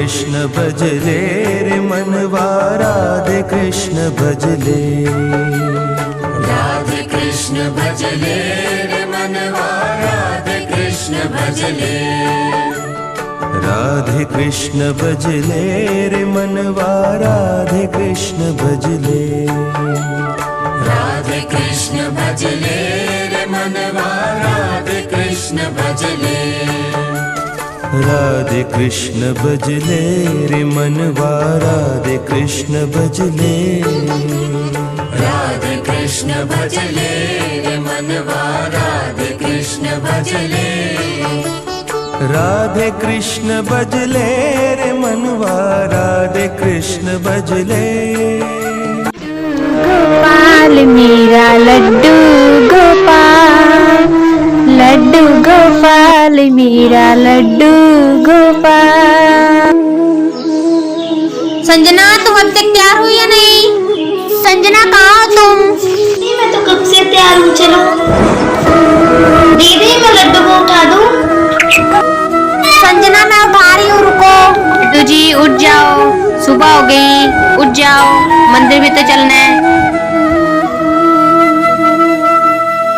कृष्ण भजले रे मनवा राधे कृष्ण भजले। राधे कृष्ण भजले रे मनवा राधे कृष्ण भजले। राधे कृष्ण भजले रे मनवा राधे कृष्ण भजले। राधे कृष्ण भजले रे मनवा राधे कृष्ण भजले। राधे कृष्ण भजले रे मनवा राधे कृष्ण भजले। राधे कृष्ण भजले रे मनवा राधे कृष्ण भजले। राधे कृष्ण भजले रे मनवा राधे कृष्ण भजले। गोपाल मेरा लड्डू गोपाल, लड्डू गोपाल मेरा लड्डू गोपाल। संजना तुम अब तक तैयार हुई या नहीं? संजना कहाँ हो तुम? मैं तो कब से तैयार हूँ। चलो दीदी मैं लड्डू को उठा दूँ। संजना मैं उठा रही हूँ, रुको। लड्डू जी उठ जाओ, सुबह हो गई, उठ जाओ, मंदिर भी तो चलना है।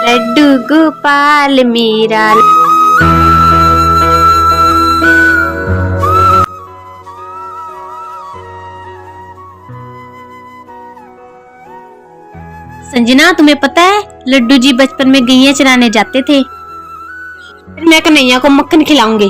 लड्डू गोपाल मेरा। संजना तुम्हें पता है लड्डू जी बचपन में गैया चराने जाते थे। फिर मैं कन्हैया को मक्खन खिलाऊंगी।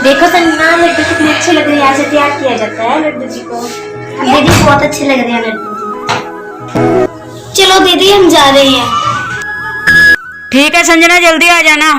देखो संजना लड्डू कितने अच्छे लग रहे हैं। ऐसे तैयार किया जाता है लड्डू जी को। दीदी बहुत अच्छे लग रहे हैं लड्डू जी। चलो दीदी हम जा रहे हैं। ठीक है संजना जल्दी आ जाना।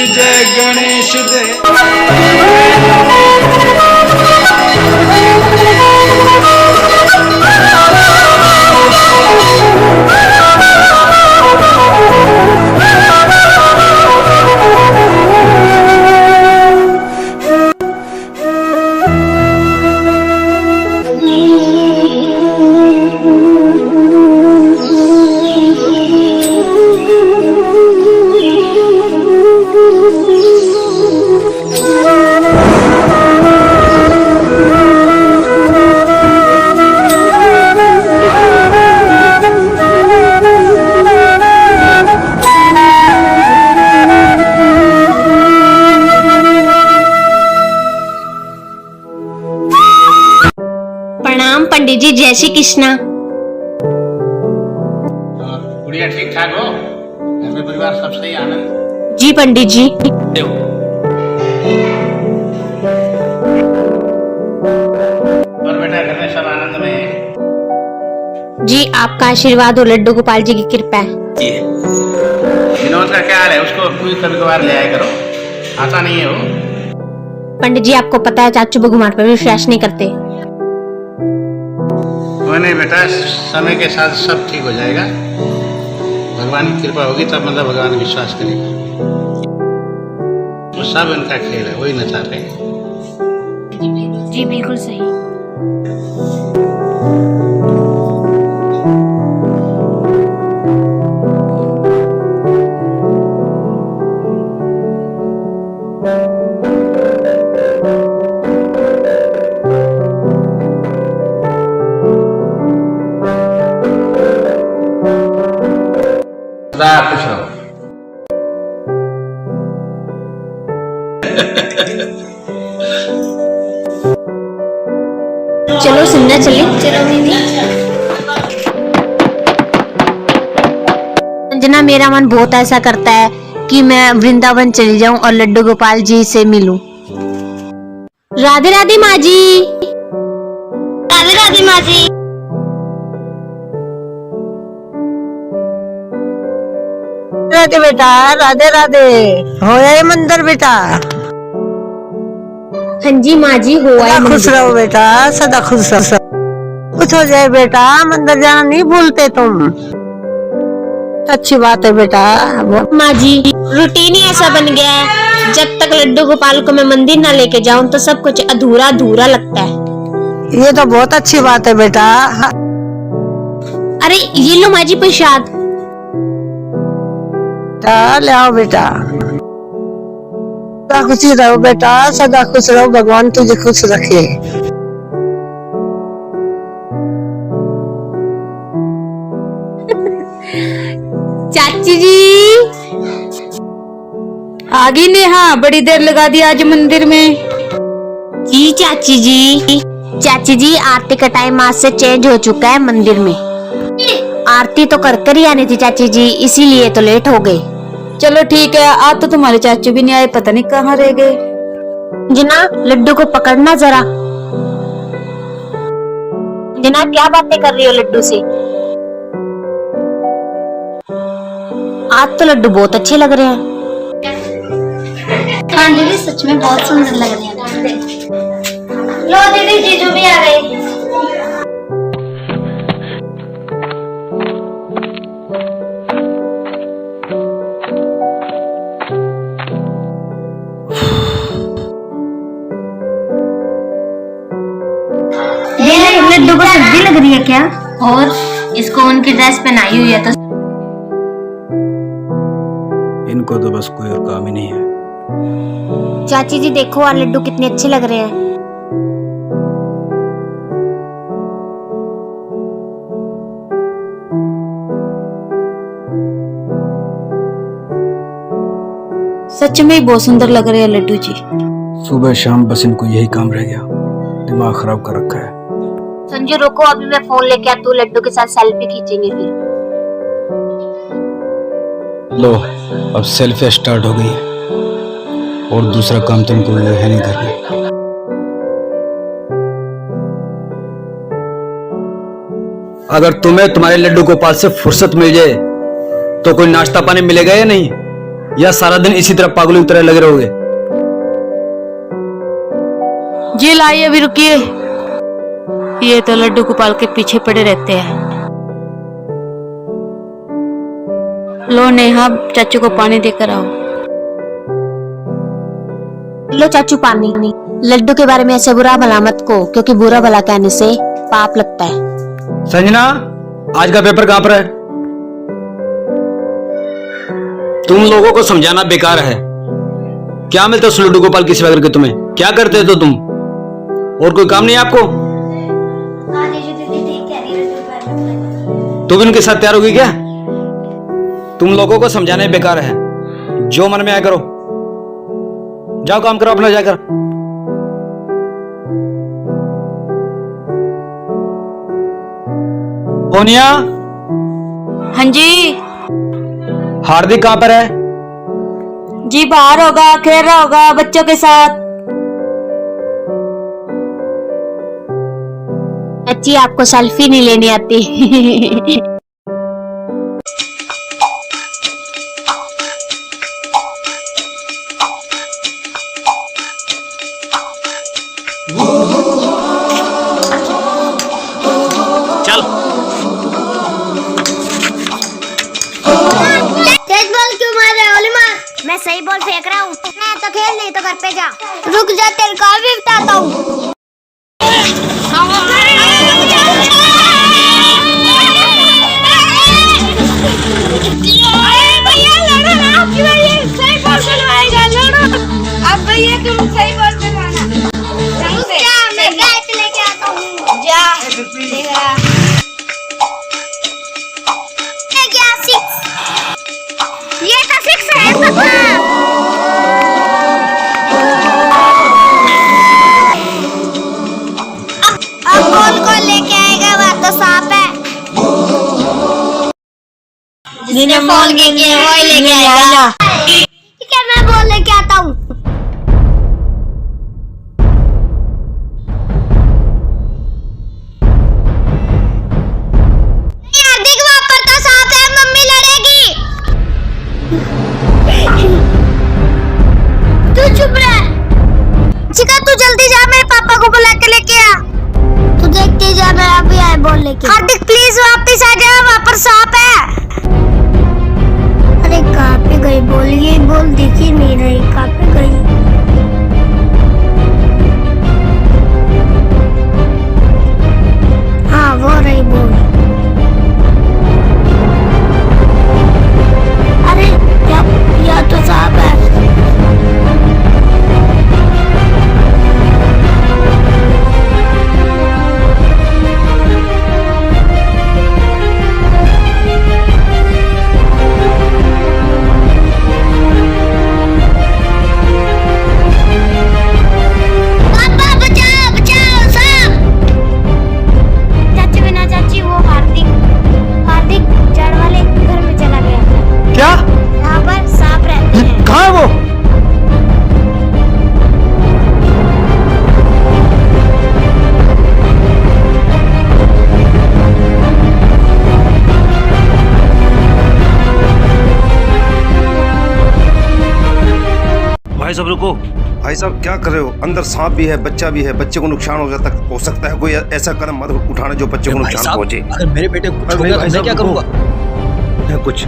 जय गणेश दे। प्रणाम पंडित जी, जय श्री कृष्णा। गुड़िया ठीक ठाक हो? घर में परिवार सब सही, आनंद? जी पंडित जी। और बेटा घर में सब आनंद में है? जी आपका आशीर्वाद और लड्डू गोपाल जी की कृपा है। विनोद का क्या हाल है? उसको कोई कभी कभार ले आया करो, आता नहीं है वो। पंडित जी आपको पता है चाचू भगवान पर विश्वास नहीं करते। नहीं बेटा, समय के साथ सब ठीक हो जाएगा। भगवान की कृपा होगी तब मतलब भगवान विश्वास करेगा। वो सब उनका खेल है, वही नचाते हैं। जी बिल्कुल सही। चलो सुनना चले। चलो दीदी। संजना, मेरा मन बहुत ऐसा करता है कि मैं वृंदावन चली जाऊं और लड्डू गोपाल जी से मिलूं। राधे राधे माँ जी। राधे राधे माँ जी। राधे बेटा, राधे राधे। हो जाए मंदिर बेटा। हाँ जी माँ जी, हो आए। खुश रहो बेटा, सदा खुश रहो। कुछ हो जाए बेटा, मंदिर जाना नहीं भूलते तुम। अच्छी बात है बेटा। माँ जी, रूटीन ही ऐसा बन गया है, जब तक लड्डू गोपाल को मैं मंदिर ना लेके जाऊं तो सब कुछ अधूरा अधूरा लगता है। ये तो बहुत अच्छी बात है बेटा। अरे ये लो माँ जी प्रसाद। ले आओ बेटा। सदा खुशी रहो बेटा, सदा खुश रहो। भगवान तुझे खुश रखे। चाची जी आ गई नेहा, बड़ी देर लगा दी आज मंदिर में। जी चाची जी। चाची जी, आरती का टाइम आज से चेंज हो चुका है मंदिर में। आरती तो कर ही आनी थी चाची जी, इसीलिए तो लेट हो गए। चलो ठीक है, आज तो तुम्हारे चाचू भी नहीं आए, पता नहीं कहाँ रह गए। जना, लड्डू को पकड़ना जरा। जना, क्या बातें कर रही हो लड्डू से? आज तो लड्डू बहुत अच्छे लग रहे हैं। हाँ दीदी, सच में बहुत सुंदर लग रहे हैं। लो दीदी, जीजू भी आ गए। लड्डू को सर्दी लग रही है क्या? और इसको उनकी ड्रेस पहनाई हुई है तो इनको तो बस कोई और काम ही नहीं है। चाची जी देखो, और लड्डू कितने अच्छे लग रहे हैं। सच में ही बहुत सुंदर लग रहे हैं लड्डू जी। सुबह शाम बस इनको यही काम रह गया, दिमाग खराब कर रखा है। संजू रुको, अभी मैं फोन लेके आती हूँ, लड्डू के साथ सेल्फी खींचेंगे फिर। लो, अब सेल्फी स्टार्ट हो गई है और दूसरा काम तुमको है नहीं करना। अगर तुम्हें तुम्हारे लड्डू गोपाल से फुर्सत मिल जाए तो कोई नाश्ता पानी मिलेगा या नहीं, या सारा दिन इसी तरह पागलों की तरह लगे रहोगे? जी लाइए, अभी रुकिए। ये तो लड्डू गोपाल के पीछे पड़े रहते हैं। लो नेहा, चाचू को पानी देकर आओ। लो चाचू पानी। लड्डू के बारे में ऐसे बुरा भला मत को, क्योंकि बुरा भला कहने से पाप लगता है। संजना, आज का पेपर कहां पर है? तुम लोगों को समझाना बेकार है। क्या मिलता है उस लड्डू गोपाल की सेवा करके तुम्हें? क्या करते हो तुम? और कोई काम नहीं है आपको? तुम इनके साथ तैयार होगी क्या? तुम लोगों को समझाना बेकार है। जो मन में आया करो, जाओ काम करो अपना जाकर। सोनिया। हाँ जी। हार्दिक कहां पर है? जी बाहर होगा, खेल रहा होगा बच्चों के साथ। चाची, आपको सेल्फी नहीं लेनी आती? चल। तेज बॉल क्यों मार रहे हो? ओली मार। मैं सही बॉल फेंक रहा हूँ। मैं तो खेल नहीं तो घर पे जा। रुक जा, तेरे को अभी बताता हूँ। अब भैया तुम सही बॉल पे मारना। मैं बैट लेके आता हूँ। जा। क्या सिक्स? ये तो सिक्स है पापा। जिसने फोन किए वही लेके आएगा। ठीक है, मैं बोल लेके आता हूँ। हार्दिक, वहाँ पर तो सांप है, मम्मी लड़ेगी। तू चुप रह। चिका, तू जल्दी जा, मेरे पापा को बुला के लेके आ। तू देखते जा, मैं अभी आए बोल लेके। हार्दिक प्लीज वापस आ जा, वहाँ पर सांप है। अरे कहाँ पे गई? बोलिए, बोल दिख ही नहीं रही, कहाँ पे गई? हाँ वो रही, बोल। अरे या तो सांप है। क्या? यहाँ पर सांप रहते हैं। कहाँ है वो? भाई साहब रुको। भाई साहब क्या कर रहे हो? अंदर सांप भी है, बच्चा भी है, बच्चे को नुकसान हो सकता है। कोई ऐसा कदम मत उठाना जो बच्चे को नुकसान पहुंचे। अगर मेरे बेटे को कुछ होगा तो मैं क्या करूंगा? मैं कुछ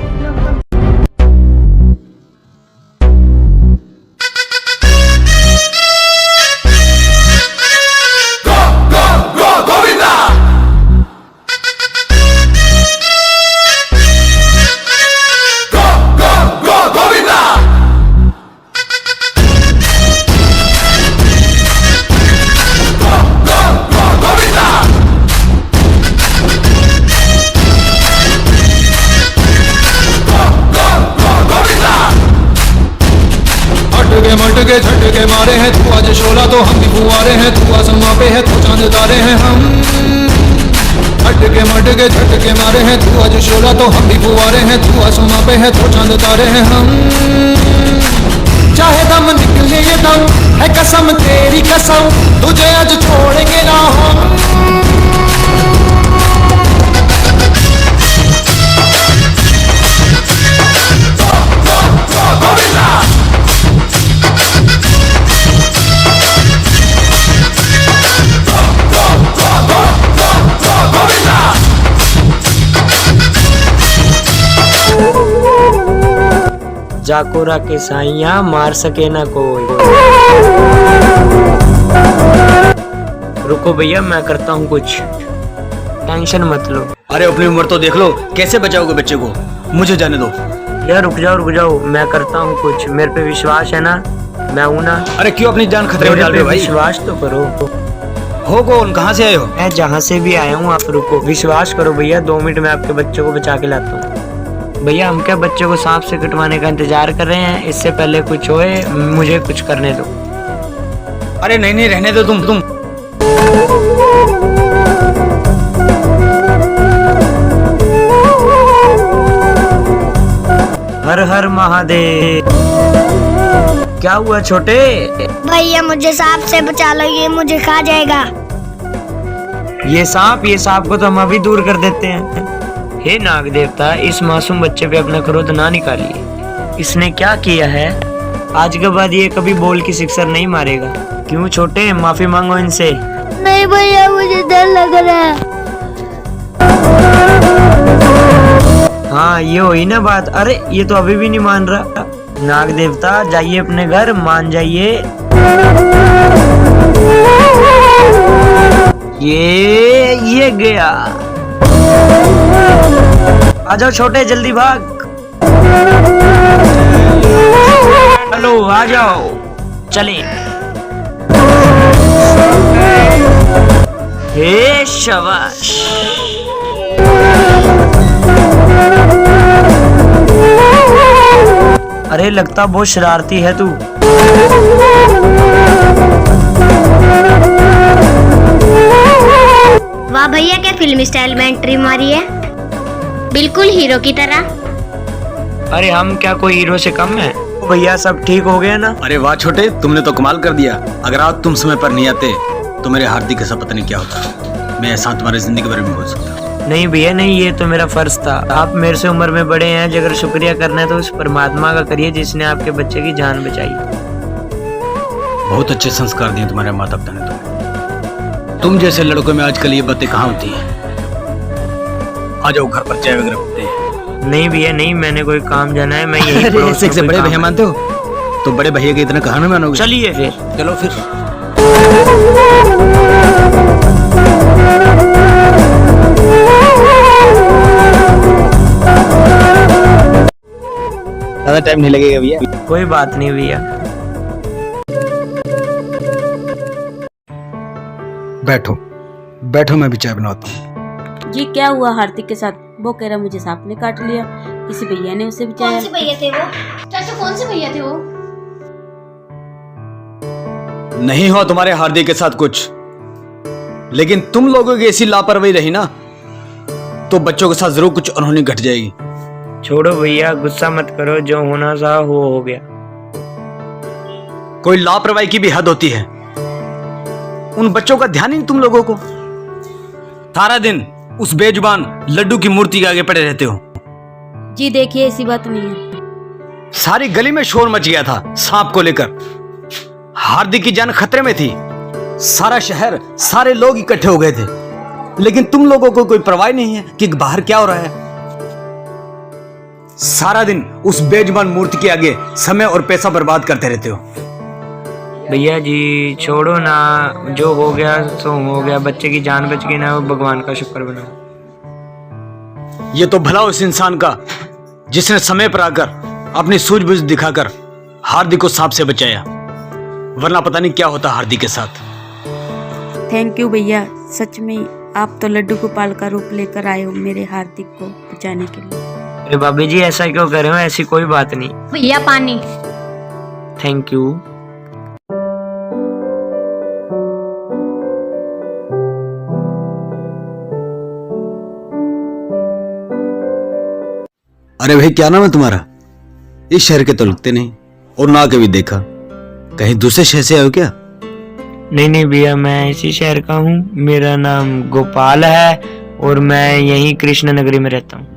मटके झटके मारे हैं तू आज शोला तो हम भी फुआरे हैं, तू आसमां पे है तो चांद तारे हैं हम। मटके झटके मारे हैं तू आज शोला तो हम भी फुआरे हैं, तू आसमां पे है तो चांद तारे हैं हम। चाहे दम निकले ये दम है कसम तेरी कसम, तुझे आज छोड़ेंगे ना हम। जाकोरा के साइया मार सके ना कोई। रुको भैया, मैं करता हूँ कुछ, टेंशन मत लो। अरे अपनी उम्र तो देख लो, कैसे बचाओगे बच्चे को? मुझे जाने दो यार। रुक जाओ, मैं करता हूँ कुछ, मेरे पे विश्वास है ना, मैं हूँ ना। अरे क्यों अपनी जान खतरे में डाल रहे हो भाई? विश्वास तो करो। हो कौन? कहाँ से आए हो? मैं जहाँ से भी आया हूँ, आप रुको, विश्वास करो भैया। 2 मिनट में आपके बच्चे को बचा के लाता हूँ। भैया हम क्या बच्चे को सांप से कटवाने का इंतजार कर रहे हैं? इससे पहले कुछ होए मुझे कुछ करने दो। अरे नहीं रहने दो तुम। हर हर महादेव। क्या हुआ छोटे? भैया मुझे सांप से बचा लो, ये मुझे खा जाएगा। ये सांप को तो हम अभी दूर कर देते हैं। हे नाग देवता, इस मासूम बच्चे पे अपना क्रोध ना निकालिए। इसने क्या किया है? आज के बाद ये कभी बोल की शिक्षा नहीं मारेगा। क्यों छोटे, माफी मांगो इनसे। नहीं भैया, मुझे डर लग रहा है। हाँ ये हुई ना बात। अरे ये तो अभी भी नहीं मान रहा। नाग देवता जाइए अपने घर, मान जाइए। ये गया। आ जाओ छोटे, जल्दी भाग। हेलो आ जाओ, चले। हे शाबाश। अरे लगता बहुत शरारती है तू। वाह भैया, क्या फिल्मी स्टाइल में एंट्री मारी है, बिल्कुल हीरो की तरह। अरे हम क्या कोई हीरो से कम है? भैया सब ठीक हो गया ना? अरे वाह छोटे, तुमने तो कमाल कर दिया। अगर आज तुम समय पर नहीं आते तो मेरे हार्दिक के साथ पता नहीं क्या होता। मैं ऐसा तुम्हारी जिंदगी के बारे में बोल सकता। नहीं भैया नहीं, ये तो मेरा फर्ज था। आप मेरे से उम्र में बड़े हैं, अगर शुक्रिया करना है तो उस परमात्मा का करिए जिसने आपके बच्चे की जान बचाई। बहुत अच्छे संस्कार दिए तुम्हारे माता पिता ने तुम्हें। तुम जैसे लड़कों में आजकल ये बातें कहाँ होती हैं। आ जाओ घर पर चाय वगैरह पीते हैं। नहीं भैया नहीं, मैंने कोई काम जाना है। मैं यही पड़ोस में से बड़े भैया मानते हो तो बड़े भैया के इतना कहा ना मानोगे। चलिए फिर। चलो फिर। ज्यादा टाइम नहीं लगेगा भैया। कोई बात नहीं भैया। बैठो बैठो, मैं भी चाय बनाता हूँ। जी क्या हुआ हार्दिक के साथ? वो कह रहा मुझे सांप ने काट लिया, किसी भैया ने उसे बचाया। कौन से भैया थे वो? चाचा कौन से भैया थे वो? नहीं हो तुम्हारे हार्दिक के साथ कुछ, लेकिन तुम लोगों की ऐसी लापरवाही रही ना तो बच्चों के साथ जरूर कुछ अनहोनी घट जाएगी। छोड़ो भैया, गुस्सा मत करो, जो होना था वो हो गया। कोई लापरवाही की भी हद होती है। उन बच्चों का ध्यान ही नहीं तुम लोगों को। सारा दिन उस बेजुबान लड्डू की मूर्ति के आगे पड़े रहते हो। जी देखिए ऐसी बात नहीं है। सारी गली में शोर मच गया था सांप को लेकर। हार्दिक की जान खतरे में थी। सारा शहर, सारे लोग इकट्ठे हो गए थे, लेकिन तुम लोगों को कोई परवाह नहीं है कि बाहर क्या हो रहा है। सारा दिन उस बेजुबान मूर्ति के आगे समय और पैसा बर्बाद करते रहते हो। भैया जी छोड़ो ना, जो हो गया सो हो गया। बच्चे की जान बच गई ना, वो भगवान का शुक्र बनाओ। ये तो भला उस इंसान का जिसने समय पर आकर अपनी सूझबूझ दिखाकर हार्दिक को सांप से बचाया, वरना पता नहीं क्या होता हार्दिक के साथ। थैंक यू भैया, सच में आप तो लड्डू गोपाल का रूप लेकर आए हो मेरे हार्दिक को बचाने के लिए। अरे भाभी जी ऐसा क्यों कर रहे हो? ऐसी कोई बात नहीं। भैया पानी। Thank you. अरे भाई क्या नाम है तुम्हारा? इस शहर के तो लगते नहीं और ना कभी देखा। कहीं दूसरे शहर से आए हो क्या? नहीं भैया, मैं इसी शहर का हूँ। मेरा नाम गोपाल है और मैं यहीं कृष्ण नगरी में रहता हूँ।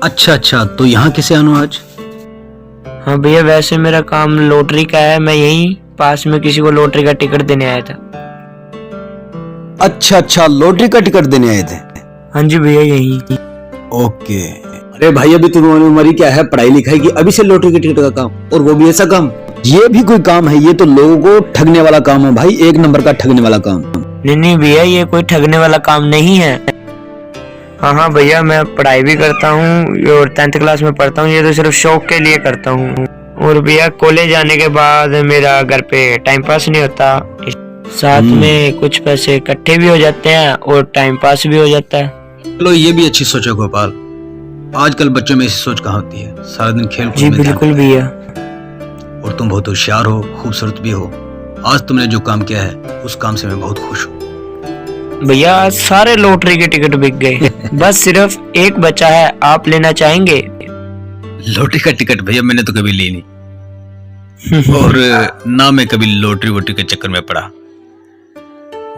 अच्छा, तो यहाँ कैसे आना आज? हाँ भैया, वैसे मेरा काम लॉटरी का है। मैं यहीं पास में किसी को लॉटरी का टिकट देने आया था। अच्छा, लॉटरी का टिकट देने आए थे? हाँ जी भैया यहीं। ओके। अरे भाई अभी तुम्हारी उम्र क्या है पढ़ाई लिखाई की, अभी से लॉटरी के टिकट का काम, और वो भी ऐसा काम? ये भी कोई काम है? ये तो लोगों को ठगने वाला काम है भाई, एक नंबर का ठगने वाला काम। नहीं भैया, ये कोई ठगने वाला काम नहीं है। हाँ भैया, मैं पढ़ाई भी करता हूँ और 10th क्लास में पढ़ता हूँ। ये तो सिर्फ शौक के लिए करता हूँ। और भैया कॉलेज जाने के बाद मेरा घर पे टाइम पास नहीं होता, साथ में कुछ पैसे इकट्ठे भी हो जाते हैं और टाइम पास भी हो जाता है। चलो ये भी अच्छी सोच है गोपाल। आजकल बच्चों में ऐसी सोच कहाँ होती है, सारा दिन खेल कूद जी में बिल्कुल भैया। और तुम बहुत होशियार हो, खूबसूरत भी हो। आज तुमने जो काम किया है उस काम से मैं बहुत खुश हूँ। भैया आज सारे लॉटरी के टिकट बिक गए, बस सिर्फ एक बचा है। आप लेना चाहेंगे? लॉटरी का टिकट भैया मैंने तो कभी ली नहीं और ना मैं कभी लॉटरी वोटरी के चक्कर में पड़ा।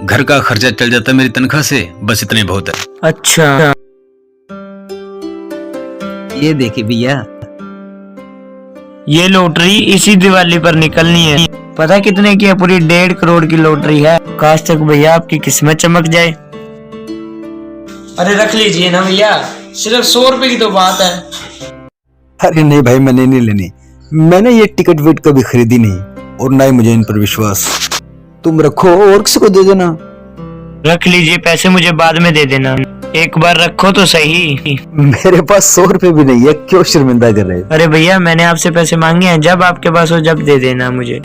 घर का खर्चा चल जाता है मेरी तनख्वाह से, बस इतने बहुत है। अच्छा ये देखिए भैया, ये लॉटरी इसी दिवाली पर निकलनी है। पता कितने की है? पूरी 1.5 करोड़ की लॉटरी है। काश तक भैया आपकी किस्मत चमक जाए। अरे रख लीजिए ना भैया, सिर्फ 100 रुपए की तो बात है। अरे नहीं भाई, मैंने नहीं लेनी। मैंने ये टिकट विट कभी खरीदी नहीं और ना ही मुझे इन पर विश्वास। तुम रखो और किसी को दे देना। रख लीजिए, पैसे मुझे बाद में दे देना। एक बार रखो तो सही। मेरे पास 100 रुपए भी नहीं है, क्यों शर्मिंदा कर रहे? अरे भैया मैंने आपसे पैसे मांगे हैं, जब आपके पास हो जब दे देना मुझे।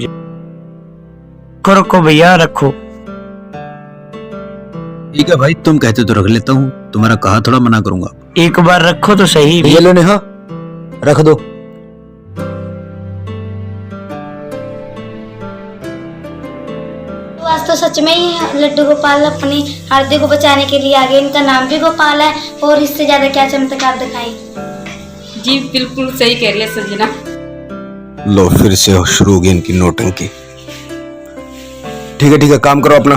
रखो भैया रखो। ठीक है भाई, तुम कहते तो रख लेता हूँ, तुम्हारा कहा थोड़ा मना करूंगा। एक बार रखो तो सही। ये लो नेहा, रख दो। तो आज तो सच में ही लड्डू गोपाल अपनी हार्दिक को बचाने के लिए आ गए। इनका नाम भी गोपाल है और इससे ज्यादा क्या चमत्कार दिखाएं। जी बिल्कुल सही कह रही है संजना। लो फिर से शुरू हो गई इनकी नोटंकी। ठीक है काम करो अपना।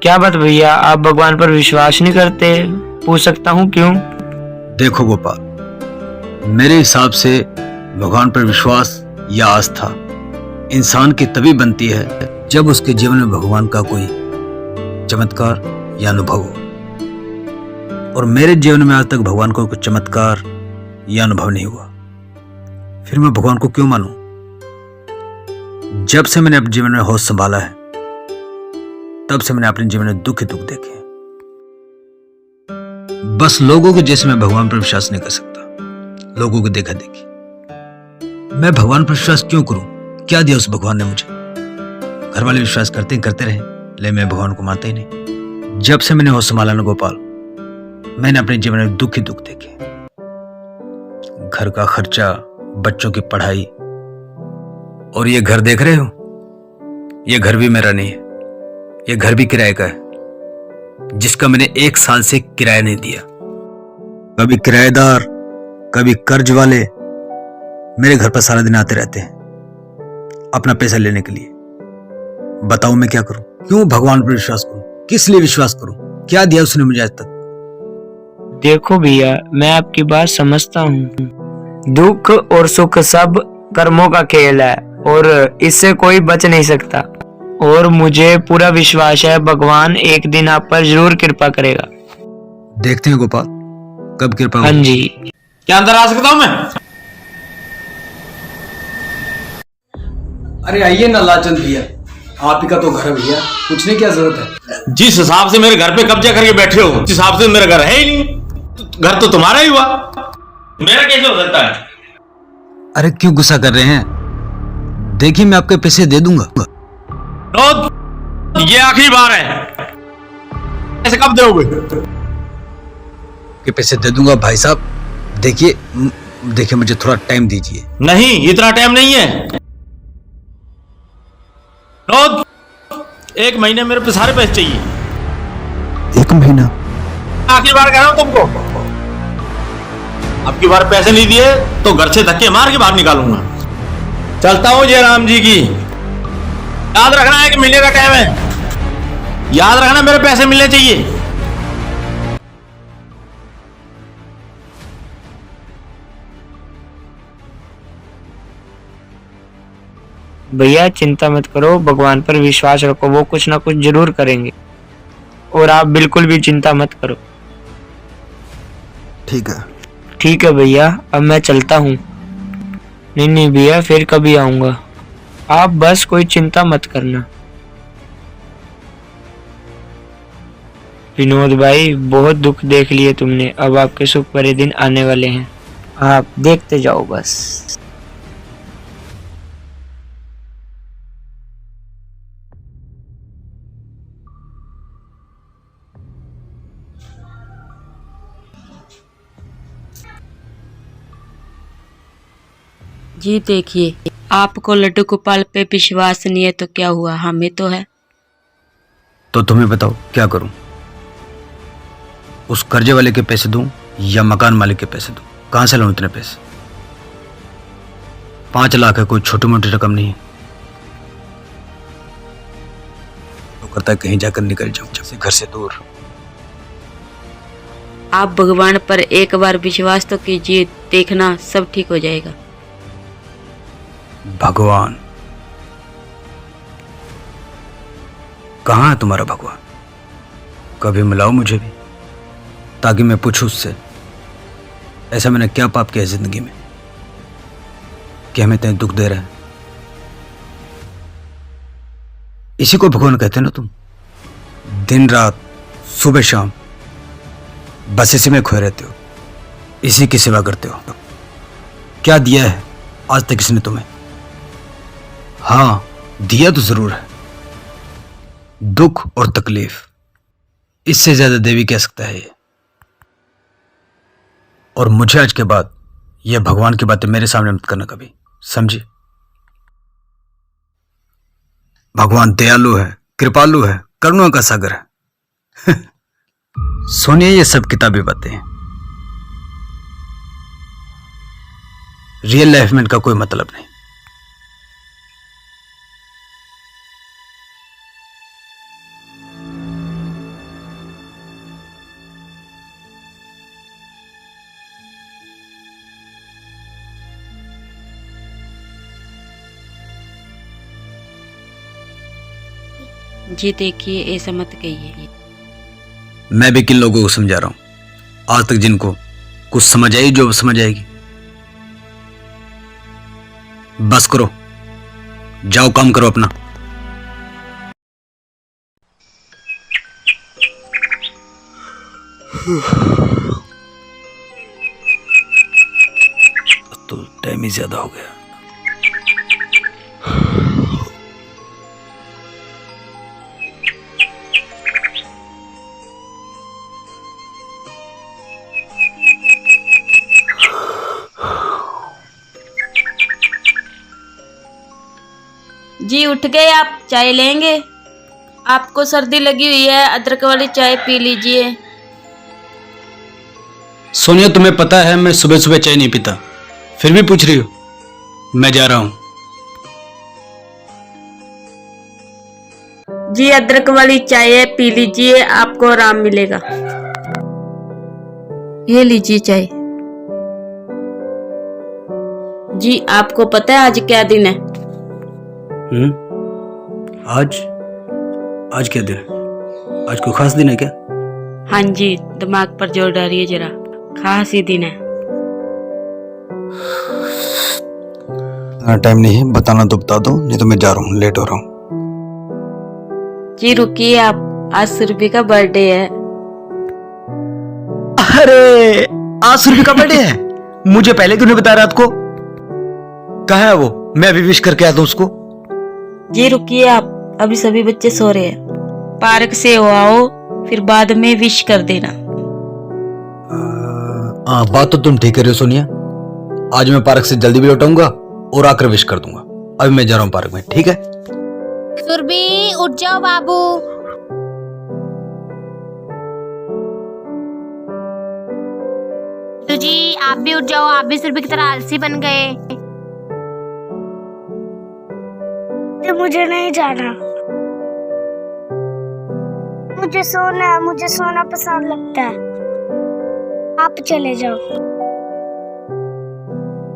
क्या बात भैया, आप भगवान पर विश्वास नहीं करते? पूछ सकता हूँ क्यों? देखो गोपाल, मेरे हिसाब से भगवान पर विश्वास या आस्था इंसान की तभी बनती है जब उसके जीवन में भगवान का कोई चमत्कार या अनुभव हो। और मेरे जीवन में आज तक भगवान का कोई चमत्कार या अनुभव नहीं हुआ। फिर मैं भगवान को क्यों मानूं? जब से मैंने अपने जीवन में होश संभाला है तब से मैंने अपने जीवन में दुख ही दुख देखे। बस लोगों के जैसे मैं भगवान पर विश्वास नहीं कर सकता। लोगों को देखा देखी मैं भगवान पर विश्वास क्यों करूं? क्या दिया उस भगवान ने मुझे? घर वाले विश्वास करते रहे, लेकिन मैं भगवान को मानता ही नहीं। जब से मैंने होश संभाला ना गोपाल, मैंने अपने जीवन में दुख ही दुख देखे। घर का खर्चा, बच्चों की पढ़ाई, और ये घर देख रहे हो, ये घर भी मेरा नहीं है। ये घर भी किराए का है, जिसका मैंने 1 साल से किराया नहीं दिया। कभी किराएदार, कभी कर्ज वाले मेरे घर पर सारा दिन आते रहते हैं अपना पैसा लेने के लिए। बताओ मैं क्या करूं? क्यों भगवान पर विश्वास करूं? किस लिए विश्वास करूं? क्या दिया उसने मुझे आज तक? देखो भैया, मैं आपकी बात समझता हूँ। दुख और सुख सब कर्मों का खेल है और इससे कोई बच नहीं सकता। और मुझे पूरा विश्वास है भगवान एक दिन आप पर जरूर कृपा करेगा। देखते हैं गोपाल, कब कृपा हाँ होगी। जी। क्या अंदर आ सकता हूँ मैं? अरे आइए ना लाचंद भैया, आप ही का तो घर है भैया, पूछने की क्या जरूरत है? जिस हिसाब से मेरे घर पे कब्जा करके बैठे हो, जिस हिसाब से मेरा घर है ही नहीं, घर तो तुम्हारा ही हुआ, मेरा कैसे हो सकता है? अरे क्यों गुस्सा कर रहे हैं? देखिए मैं आपके पैसे दे दूंगा। ये आखिरी बार है। ऐसे कब दोगे? के पैसे दे दूंगा भाई साहब। देखिए मुझे थोड़ा टाइम दीजिए। नहीं, इतना टाइम नहीं है। 1 महीने मेरे पे सारे पैसे चाहिए। 1 महीना? आखिरी बार कह रहा हूं तुमको, अब की बार पैसे नहीं दिए तो घर से धक्के मार के बाहर निकालूंगा। चलता हूं जयराम जी की। याद रखना है कि महीने का टाइम है, याद रखना मेरे पैसे मिलने चाहिए। भैया चिंता मत करो, भगवान पर विश्वास रखो, वो कुछ ना कुछ जरूर करेंगे। और आप बिल्कुल भी चिंता मत करो। ठीक है भैया, अब मैं चलता हूँ। नहीं भैया, फिर कभी आऊंगा। आप बस कोई चिंता मत करना। विनोद भाई, बहुत दुख देख लिए तुमने, अब आपके सुख भरे दिन आने वाले हैं। आप देखते जाओ बस। जी देखिए, आपको लड्डू गोपाल पे विश्वास नहीं है तो क्या हुआ, हमें तो है। तो तुम्हें बताओ क्या करूं? उस कर्जे वाले के पैसे दूं या मकान मालिक के पैसे दूं? कहां से लाऊं इतने पैसे? 5 लाख है, कोई छोटी मोटी रकम नहीं है। तो करता है कहीं जाकर निकल जाऊं, जब से घर से दूर। आप भगवान पर एक बार विश्वास तो कीजिए, देखना सब ठीक हो जाएगा। भगवान? कहाँ है तुम्हारा भगवान? कभी मिलाओ मुझे भी, ताकि मैं पूछूं उससे, ऐसा मैंने क्या पाप किया जिंदगी में कि हमें इतना दुख दे रहा है? इसी को भगवान कहते हैं ना तुम। दिन रात, सुबह शाम बस इसी में खोए रहते हो, इसी की सेवा करते हो। क्या दिया है आज तक इसने तुम्हें? हाँ, दिया तो जरूर है, दुख और तकलीफ। इससे ज्यादा देवी कह सकता है ये। और मुझे आज के बाद यह भगवान की बातें मेरे सामने मत करना कभी, समझी? भगवान दयालु है, कृपालु है, करुणा का सागर है। सुनिए ये सब किताबी बातें, रियल लाइफ में इनका कोई मतलब नहीं। जी देखिए, ऐसा मत कहिए। मैं भी किन लोगों को समझा रहा हूं, आज तक जिनको कुछ समझ आई जो अब समझ आएगी। बस करो, जाओ काम करो अपना। तो टाइम ही ज्यादा हो गया। जी उठ गए आप? चाय लेंगे? आपको सर्दी लगी हुई है, अदरक वाली चाय पी लीजिए। सोनिया, तुम्हें पता है मैं सुबह सुबह चाय नहीं पीता, फिर भी पूछ रही हो। मैं जा रहा हूं। जी अदरक वाली चाय पी लीजिए, आपको आराम मिलेगा। ये लीजिए चाय। जी आपको पता है आज क्या दिन है? आज क्या दिन? आज कोई खास दिन है क्या? हाँ जी, दिमाग पर जोर डालिए जरा, खास ही दिन है। टाइम नहीं है, बताना तो बता दो, नहीं तो मैं जा रहा हूँ, लेट हो रहा हूँ। जी रुकिए आप, आज सुरभि का बर्थडे है। अरे आज सुरभि का बर्थडे है? मुझे पहले क्यों नहीं बताया रात को? कहाँ है वो? मैं अभी विश करके आता हूँ उसको। जी रुकिए आप, अभी सभी बच्चे सो रहे हैं। पार्क से हो आओ, फिर बाद में विश कर देना। बात तो तुम ठीक कर रही हो सोनिया। आज मैं पार्क से जल्दी भी लौटाऊंगा और आकर विश कर दूंगा। अभी मैं जा रहा हूँ पार्क में, ठीक है? सुरभि उठ जाओ बाबू। तो जी आप भी उठ जाओ, आप भी सुरभि की तरह आलसी बन गए। मुझे नहीं जाना, मुझे सोना पसंद लगता है। आप चले जाओ।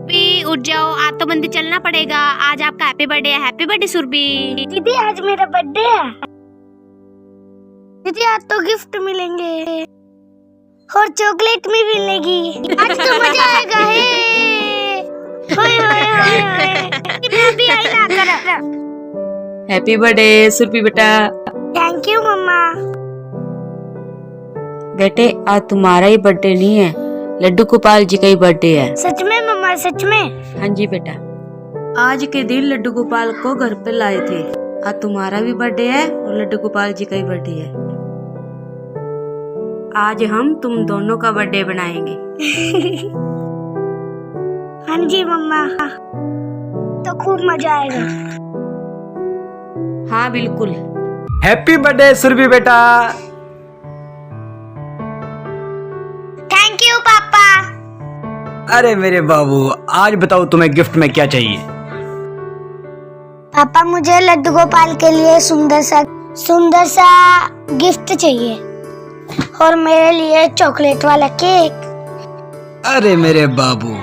भी उठ जाओ, आज तो मंदिर चलना पड़ेगा। आज आपका हैप्पी बर्थडे है। Happy birthday Surabhi. दीदी आज मेरा बर्थडे है। दीदी आज तो गिफ्ट मिलेंगे और चॉकलेट भी मिलेगी। आज तो मजा आएगा। मैं भी आई ना कर। हैप्पी बर्थडे सुरभि बेटा। थैंक यू मम्मा। बेटे आज तुम्हारा ही बर्थडे नहीं है, लड्डू गोपाल जी का ही बर्थडे है। सच में मम्मा? सच में? हाँ जी बेटा, आज के दिन लड्डू गोपाल को घर पे लाए थे। आज तुम्हारा भी बर्थडे है और लड्डू गोपाल जी का ही बर्थडे है। आज हम तुम दोनों का बर्थडे बनाएंगे। हाँ जी मम्मा, तो खूब मजा आएगा। हाँ बिल्कुल। हैप्पी बर्थडे सुरभि बेटा। थैंक यू पापा। अरे मेरे बाबू, आज बताओ तुम्हें गिफ्ट में क्या चाहिए? पापा मुझे लड्डू गोपाल के लिए सुंदर सा गिफ्ट चाहिए और मेरे लिए चॉकलेट वाला केक। अरे मेरे बाबू,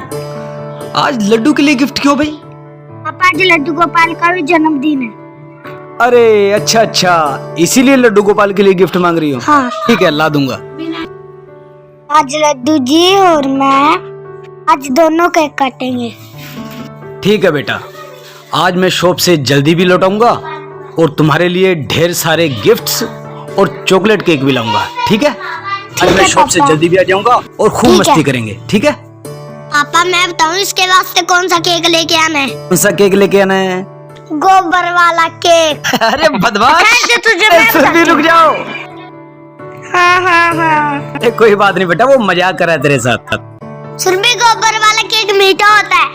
आज लड्डू के लिए गिफ्ट क्यों भाई? पापा आज लड्डू गोपाल का भी जन्मदिन है। अरे अच्छा, इसीलिए लड्डू गोपाल के लिए गिफ्ट मांग रही हो? हाँ। ठीक है, ला दूंगा। आज लड्डू जी और मैं आज दोनों केक काटेंगे। ठीक है बेटा, आज मैं शॉप से जल्दी भी लौटाऊंगा और तुम्हारे लिए ढेर सारे गिफ्ट्स और चॉकलेट केक भी लाऊंगा, ठीक है? आज मैं शॉप से जल्दी भी आ जाऊंगा और खूब मस्ती करेंगे, ठीक है? पापा मैं बताऊं इसके वास्ते कौन सा केक लेके आना है? कौन सा केक लेके आना है? गोबर वाला केक। अरे बदमाश, तुझे रुक जाओ। हाँ। कोई बात नहीं बेटा, वो मजाक कर रहा है तेरे साथ। सुरभि गोबर वाला केक मीठा होता है।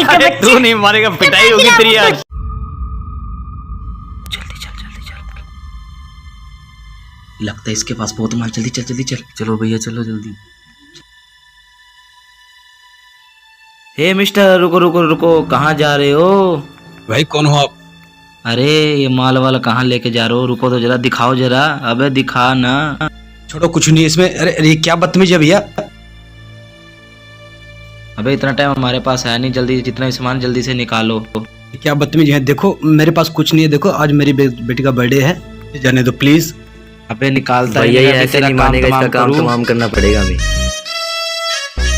अरे तू नहीं मारेगा, पिटाई होगी तेरी आज। जल्दी चल। लगता है इसके पास बहुत माल। जल्दी चल। चलो भैया चलो जल्दी। हे मिस्टर, रुको रुको रुको, कहाँ जा रहे हो? भाई कौन हो आप? अरे ये माल वाला कहाँ लेके जा रहे हो? रुको तो जरा, दिखाओ जरा। अबे दिखा ना। छोड़ो, कुछ नहीं इसमें। अरे अरे क्या बदतमीज है भैया। अबे इतना टाइम हमारे पास है नहीं, जल्दी जितना भी सामान जल्दी से निकालो। क्या बदतमीज है। देखो मेरे पास कुछ नहीं है। देखो आज मेरी बेटी का बर्थडे है, जाने दो प्लीज। अबे निकालता भैया ये ऐसे नहीं मानेगा, इसका काम तमाम करना पड़ेगा हमें।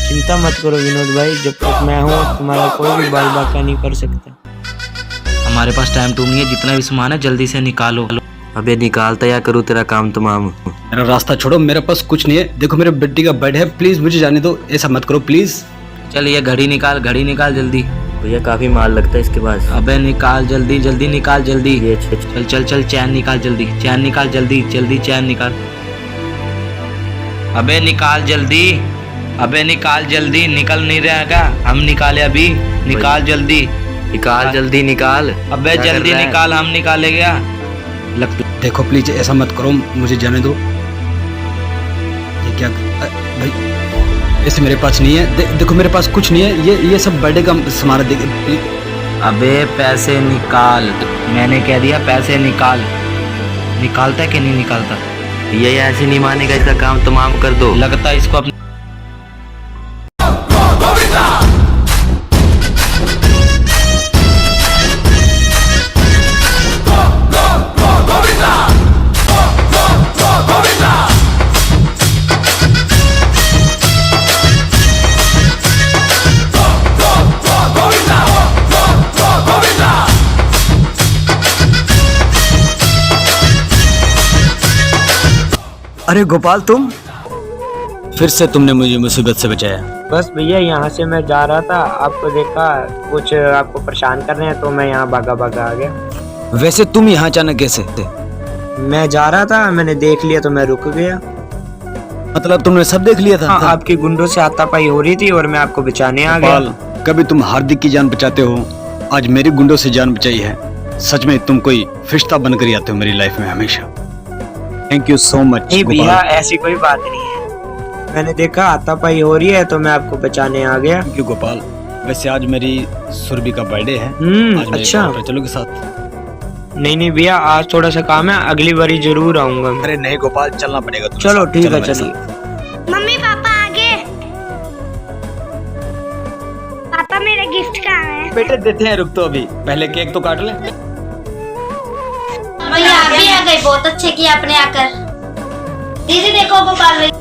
चिंता मत करो विनोद भाई, जब तक मैं हूँ तुम्हारा कोई भी बाल बाका नहीं कर सकता। हमारे पास टाइम टूम नहीं है, जितना भी सामान है जल्दी से निकालो। अबे निकालता या करूँ तेरा काम तमाम। मेरा रास्ता छोड़ो, मेरे पास कुछ नहीं है। देखो मेरे बेटी का बर्थडे है, प्लीज मुझे जाने दो। ऐसा मत करो प्लीज। चल ये घड़ी निकाल, घड़ी निकाल जल्दी। भैया काफी माल लगता है इसके पास। अबे निकाल जल्दी, जल्दी निकाल जल्दी। चल चल चल, चैन निकाल जल्दी, चैन निकाल जल्दी, जल्दी चैन निकाल। अबे निकाल जल्दी, अबे निकाल जल्दी। निकल नहीं रहेगा, हम निकाले अभी। निकाल जल्दी, निकाल जल्दी निकाल। अबे जल्दी निकाल, हम निकालेगा। देखो प्लीज ऐसा मत करो, मुझे जाने दो। ये क्या भाई, ऐसे मेरे पास नहीं है। देखो मेरे पास कुछ नहीं है। ये सब बर्थडे का सामान है। अबे पैसे निकाल, मैंने कह दिया पैसे निकाल। निकालता है कि नहीं निकालता? भैया ये ऐसे नहीं मानेगा, इसका काम तमाम कर दो। लगता है इसको अपने अरे गोपाल, तुम फिर से तुमने मुझे मुसीबत से बचाया। बस भैया यहाँ से मैं जा रहा था, आपको देखा कुछ आपको परेशान कर रहे हैं तो मैं यहाँ भागा भागा आ गया। वैसे तुम यहाँ अचानक कैसे थे? मैं जा रहा था, मैंने देख लिया तो मैं रुक गया। मतलब तुमने सब देख लिया था? हाँ, आपकी गुंडों से हाथापाई हो रही थी और मैं आपको बचाने आ गया। कभी तुम हार्दिक की जान बचाते हो, आज मेरी गुंडों से जान बचाई है। सच में तुम कोई फरिश्ता बनकर आते हो मेरी लाइफ में हमेशा। Thank you so much. नहीं भैया ऐसी कोई बात नहीं है, मैंने देखा हाथापाई हो रही है तो मैं आपको बचाने आ गया। Thank you Gopal. वैसे आज मेरी सुरभि का बर्थडे है। आज अच्छा, चलोगे साथ? नहीं नहीं भैया, आज थोड़ा सा काम है, अगली बारी जरूर आऊंगा। अरे नहीं गोपाल, चलना पड़ेगा। चलो ठीक है, चलिए। मम्मी पापा आगे। पापा मेरा गिफ्ट कहाँ है? बेटे देते हैं, रुक तो अभी, पहले केक तो काट ले। भैया आप भी आ गए, बहुत अच्छे किया आपने आकर। दीदी देखो गोपाल भाई।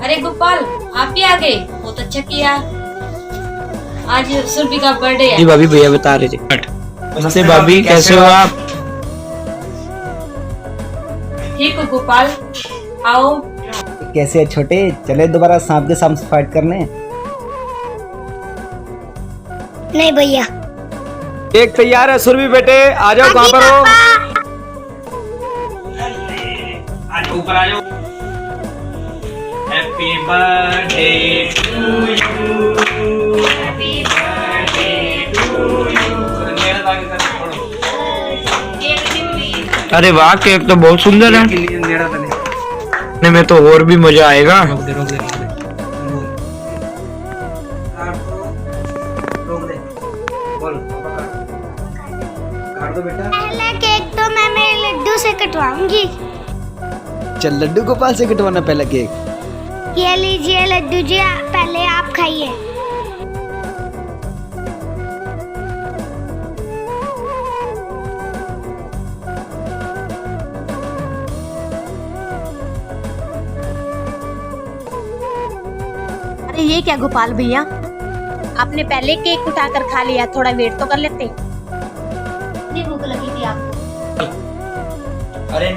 अरे गोपाल आप भी आ गए, बहुत अच्छा किया। आज सुरभि का बर्थडे है। जी भाभी, भैया बता रहे थे। नमस्ते भाभी, कैसे हो आप? ठीक हो गोपाल, आओ। कैसे है छोटे, चले दोबारा सांप के सामने फाइट करने? नहीं भैया। केक तैयार है सुरभि बेटे, आ जाओ। कहाँ पर हो? ऊपर आ जाओ। Happy birthday to you, happy birthday to you. अरे वाह, केक तो बहुत सुंदर है। खाने में तो और भी मजा आएगा। पहला केक तो मैं मेरे लड्डू से कटवाऊंगी। चल लड्डू गोपाल से कटवाना पहला केक। ये लीजिए लड्डू जी, पहले आप खाइए। अरे ये क्या गोपाल भैया, आपने पहले केक उठाकर खा लिया, थोड़ा वेट तो कर लेते। इतनी भूख लगी थी आपको? अरे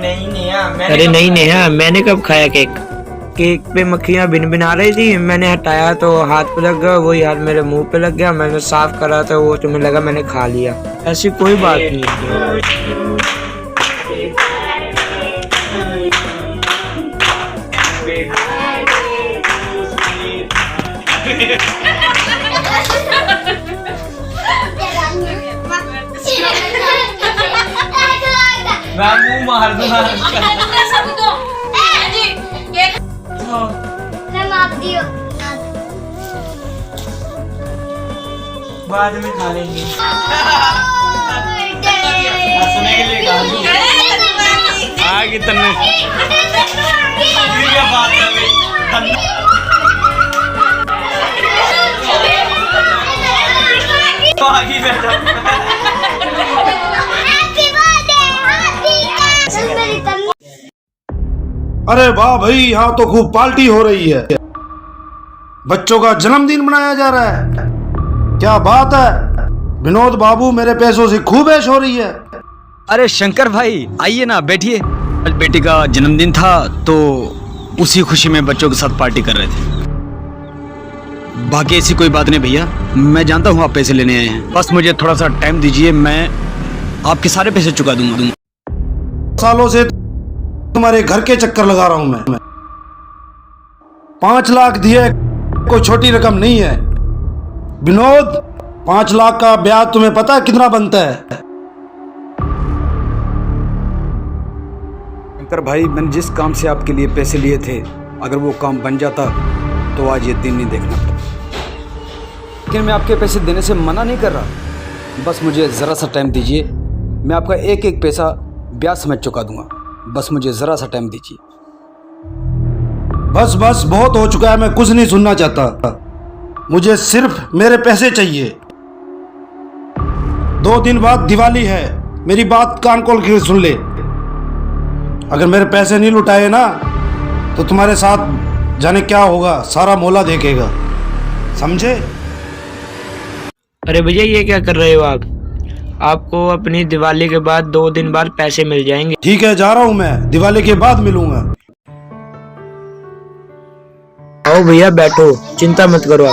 नहीं नेहा, मैंने कब खाया केक? केक पे मक्खियाँ भिन भिना रही थी, मैंने हटाया तो हाथ पे लग गया, वही हाथ मेरे मुंह पे लग गया, मैंने साफ करा था, वो तुम्हें लगा मैंने खा लिया। ऐसी कोई बात नहीं है। मैं मुंह मार दूंगा। मैं मार दियो। बाद में खा लेंगे। आगे तन्ने क्या बात है आगे बैठा। अरे वाह भाई, यहाँ तो खूब पार्टी हो रही है। बच्चों का जन्मदिन मनाया जा रहा है। क्या बात है विनोद बाबू, मेरे पैसों से खूब ऐश हो रही है। अरे शंकर भाई आइए ना, बैठिए। आज बेटी का जन्मदिन था तो उसी खुशी में बच्चों के साथ पार्टी कर रहे थे। बाकी ऐसी कोई बात नहीं भैया, मैं जानता हूँ आप पैसे लेने आए हैं। बस मुझे थोड़ा सा टाइम दीजिए, मैं आपके सारे पैसे चुका दूंगा। सालों से तुम्हारे घर के चक्कर लगा रहा हूं मैं। 5 लाख दिए कोई छोटी रकम नहीं है विनोद। 5 लाख का ब्याज तुम्हें पता है कितना बनता है? शंकर भाई, मैंने जिस काम से आपके लिए पैसे लिए थे, अगर वो काम बन जाता तो आज ये दिन नहीं देखना पड़ता। लेकिन मैं आपके पैसे देने से मना नहीं कर रहा, बस मुझे ज़रा सा टाइम दीजिए। मैं आपका एक एक पैसा ब्याज समेत चुका दूंगा, बस मुझे ज़रा सा टाइम दीजिए। बस बस बहुत हो चुका है, मैं कुछ नहीं सुनना चाहता। मुझे सिर्फ मेरे पैसे चाहिए। 2 दिन बाद दिवाली है, मेरी बात कान खोल के सुन ले। अगर मेरे पैसे नहीं लुटाए ना तो तुम्हारे साथ जाने क्या होगा, सारा मोहल्ला देखेगा, समझे? अरे भैया ये क्या कर रहे हो आप? आपको अपनी दिवाली के बाद 2 दिन बाद पैसे मिल जाएंगे। ठीक है, जा रहा हूं मैं, दिवाली के बाद मिलूंगा। आओ भैया बैठो, चिंता मत करो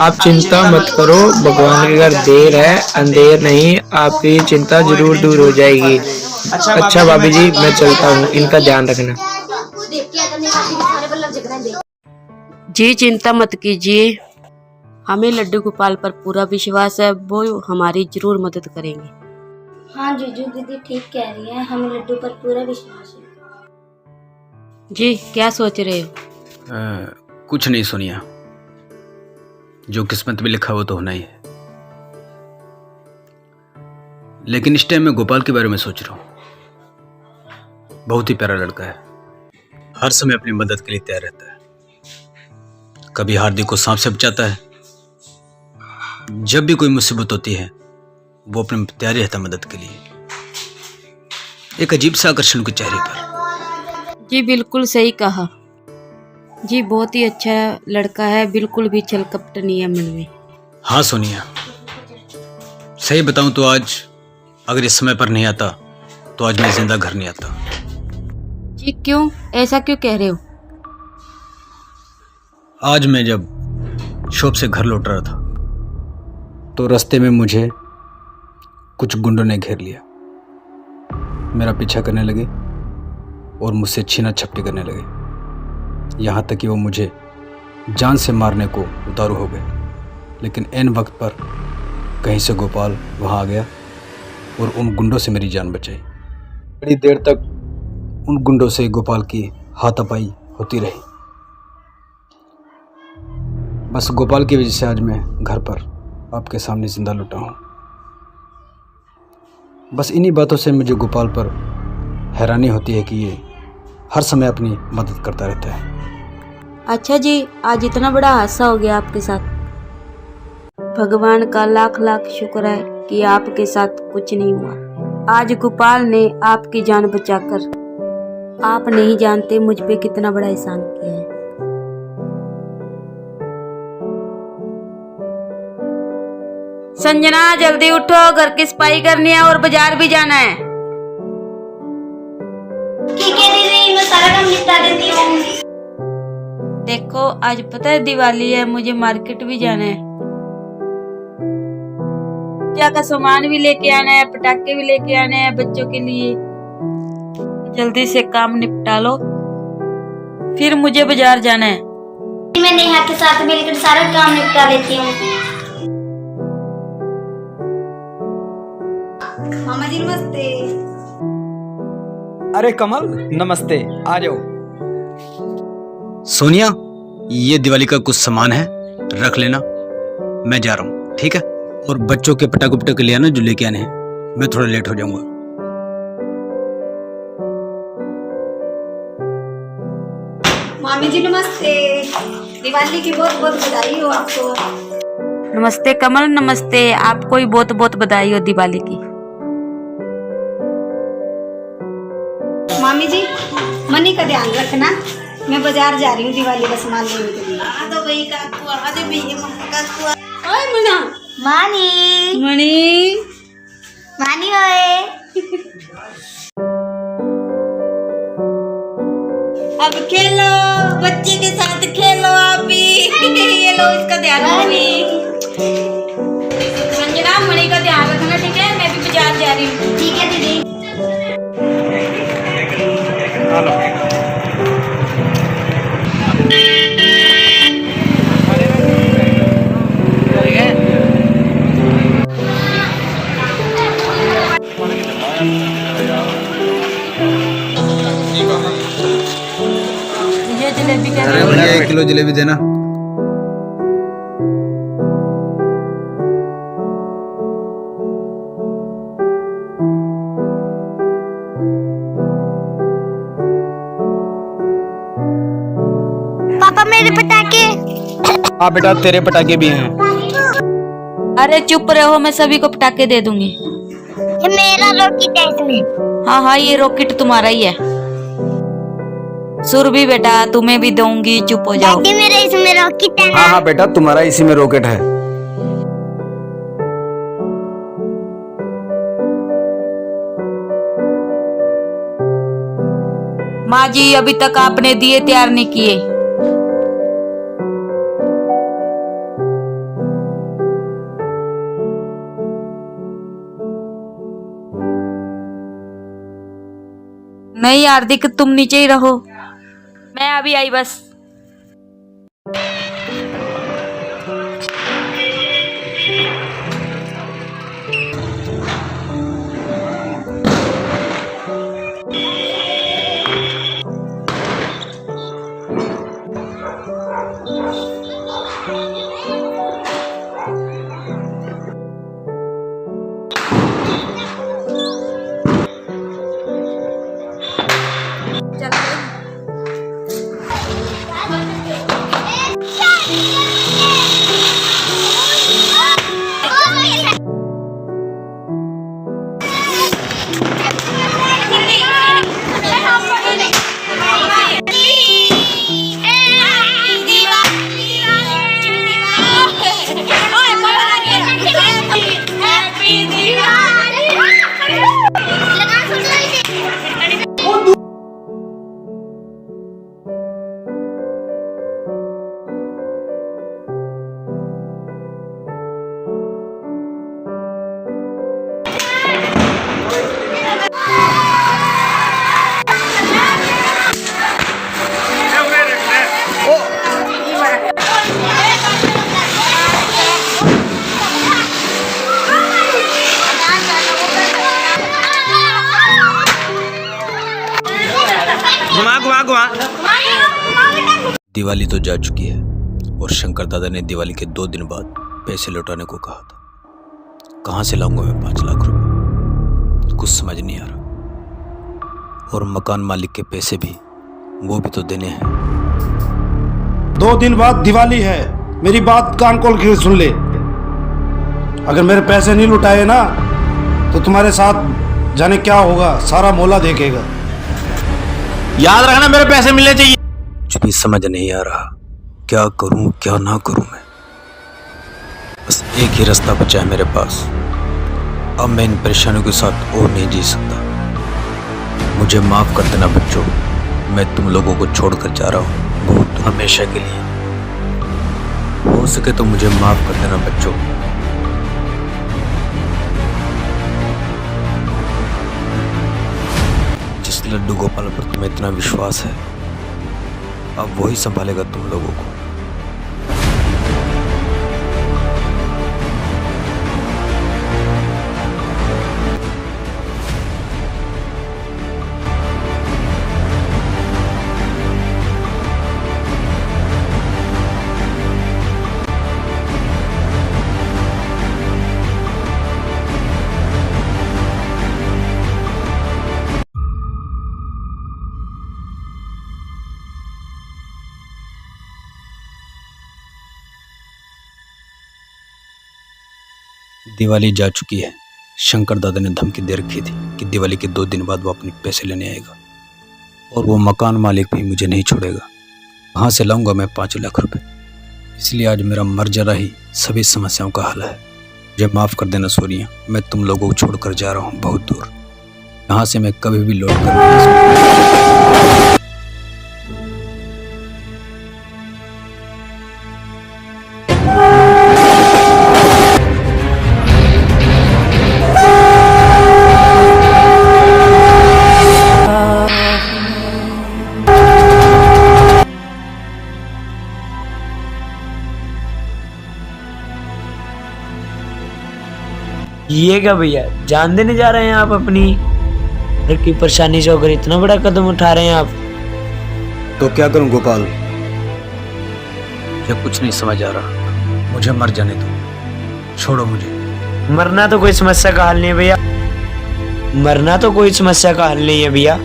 आप चिंता मत करो, भगवान के घर देर है अंधेर नहीं, आपकी चिंता जरूर दूर हो जाएगी। अच्छा भाभी जी, मैं चलता हूँ, इनका ध्यान रखना। जी चिंता मत कीजिए, हमें लड्डू गोपाल पर पूरा विश्वास है, वो हमारी जरूर मदद करेंगे। हाँ जीजू दीदी ठीक कह रही है, हमें लड्डू पर पूरा विश्वास है। जी क्या सोच रहे हो? कुछ नहीं सोनिया, जो किस्मत में लिखा वो तो होना ही है। लेकिन इस टाइम मैं गोपाल के बारे में सोच रहा हूँ। बहुत ही प्यारा लड़का है, हर समय अपनी मदद के लिए तैयार रहता है। कभी हार्दिक को सांप से बचाता है, जब भी कोई मुसीबत होती है वो अपने तैयार रहता मदद के लिए। एक अजीब सा आकर्षण के चेहरे पर। जी बिल्कुल सही कहा जी, बहुत ही अच्छा लड़का है, बिल्कुल भी छल कपट नहीं है मन में। हाँ सोनिया, सही बताऊं तो आज अगर इस समय पर नहीं आता तो आज मैं जिंदा घर नहीं आता। जी क्यों, ऐसा क्यों कह रहे हो? आज मैं जब शॉप से घर लौट रहा था तो रास्ते में मुझे कुछ गुंडों ने घेर लिया, मेरा पीछा करने लगे और मुझसे छीना झपटी करने लगे। यहाँ तक कि वो मुझे जान से मारने को उतारू हो गए। लेकिन ऐन वक्त पर कहीं से गोपाल वहाँ आ गया और उन गुंडों से मेरी जान बचाई। बड़ी देर तक उन गुंडों से गोपाल की हाथापाई होती रही। बस गोपाल की वजह से आज मैं घर पर आपके सामने जिंदा लौटा हूँ। बस इन्हीं बातों से मुझे गोपाल पर हैरानी होती है कि ये हर समय अपनी मदद करता रहता है। अच्छा जी, आज इतना बड़ा हादसा हो गया आपके साथ, भगवान का लाख लाख शुक्र है कि आपके साथ कुछ नहीं हुआ। आज गोपाल ने आपकी जान बचाकर, आप नहीं जानते मुझ पे कितना बड़ा एहसान किया है। संजना जल्दी उठो, घर की सफाई करनी है और बाजार भी जाना है। ठीक है दीदी, मैं सारा काम निपटा देती हूँ। देखो आज पता है दिवाली है, मुझे मार्केट भी जाना है, पूजा का सामान भी लेके आना है, पटाखे भी लेके आने हैं बच्चों के लिए। जल्दी से काम निपटा लो, फिर मुझे बाजार जाना है। मैं नेहा के साथ मिलकर सारा काम निपटा लेती हूँ। मामा जी नमस्ते। अरे कमल नमस्ते, आ जाओ। सोनिया, ये दिवाली का कुछ सामान है, रख लेना, मैं जा रहा हूँ। ठीक है? और बच्चों के पटाखे उपटाखे ले आना जो लेके आने हैं, मैं थोड़ा लेट हो जाऊंगा। मामी जी नमस्ते, दिवाली की बहुत बहुत बधाई हो आपको। नमस्ते कमल, नमस्ते, आपको भी बहुत बहुत बधाई हो दिवाली की। मामी जी मनी का ध्यान रखना, मैं बाजार जा रही हूँ दिवाली का सामान लेने के लिए। ओए मुन्ना, मानी मणि मानी होए। अब खेलो, बच्चे के साथ खेलो आप भी। ये लो इसका ध्यान रखना। संजना मणि का ध्यान रखना, ठीक है? मैं भी बाजार जा रही हूँ। ठीक है दीदी। ये जलेबी क्या अरे भैया 1 किलो जलेबी देना। पापा मेरे पटाखे। हाँ बेटा तेरे पटाखे भी हैं। अरे चुप रहो, मैं सभी को पटाखे दे दूंगी। ये मेरा रॉकेट है इसमें। हाँ हाँ, ये रॉकेट तुम्हारा ही है। सुरभि बेटा तुम्हें भी दूंगी, चुप हो जाओ। दादी मेरा इसमें रॉकेट है ना। हाँ हाँ बेटा तुम्हारा इसी में रॉकेट है। माँ जी अभी तक आपने दिए तैयार नहीं किए। नहीं हार्दिक, तुम नीचे ही रहो, मैं अभी आई बस। दिवाली तो जा चुकी है और शंकर दादा ने दिवाली के 2 दिन बाद पैसे लौटाने को कहा था। कहाँ से लाऊंगा मैं 5 लाख रुपए, कुछ समझ नहीं आ रहा। और मकान मालिक के पैसे भी, वो भी तो देने हैं। 2 दिन बाद दिवाली है, मेरी बात कान खोल के सुन ले। अगर मेरे पैसे नहीं लुटाए ना तो तुम्हारे साथ जाने क्या होगा, सारा मोहल्ला देखेगा। याद रखना मेरे पैसे मिलने चाहिए। कुछ भी समझ नहीं आ रहा, क्या करूं क्या ना करूं मैं। बस एक ही रास्ता बचा है मेरे पास। अब मैं इन परेशानियों के साथ और नहीं जी सकता। मुझे माफ कर देना बच्चों, मैं तुम लोगों को छोड़कर जा रहा हूँ बहुत हमेशा के लिए। हो सके तो मुझे माफ कर देना बच्चों। जिस लड्डू गोपाल पर तुम्हें इतना विश्वास है, अब वही संभालेगा तुम लोगों को। दिवाली जा चुकी है। शंकर दादा ने धमकी दे रखी थी कि दिवाली के 2 दिन बाद वो अपने पैसे लेने आएगा और वो मकान मालिक भी मुझे नहीं छोड़ेगा। कहाँ से लाऊंगा मैं 5 लाख रुपए? इसलिए आज मेरा मर जरा ही सभी समस्याओं का हल है। मुझे माफ़ कर देना सोनिया, मैं तुम लोगों को छोड़कर जा रहा हूँ बहुत दूर। यहाँ से मैं कभी भी लौट कर नहीं सकता। ये क्या भैया, जान देने जा रहे हैं आप अपनी घर की परेशानी से होकर इतना बड़ा कदम उठा रहे हैं आप? तो क्या करूं गोपाल, मुझे कुछ नहीं समझ आ रहा। मुझे मर जाने दो, छोड़ो मुझे। मरना तो कोई समस्या का हल नहीं है भैया, मरना तो कोई समस्या का हल नहीं है भैया।